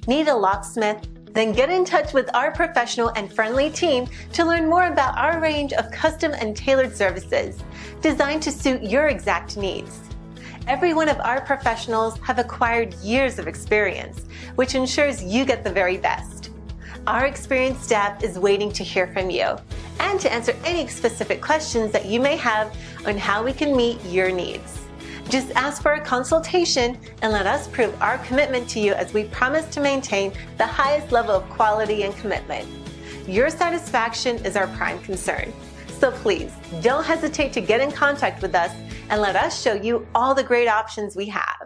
Need a locksmith? Then get in touch with our professional and friendly team to learn more about our range of custom and tailored services designed to suit your exact needs. Every one of our professionals have acquired years of experience, which ensures you get the very best. Our experienced staff is waiting to hear from you and to answer any specific questions that you may have on how we can meet your needs. Just ask for a consultation and let us prove our commitment to you as we promise to maintain the highest level of quality and commitment. Your satisfaction is our prime concern. So please, don't hesitate to get in contact with us and let us show you all the great options we have.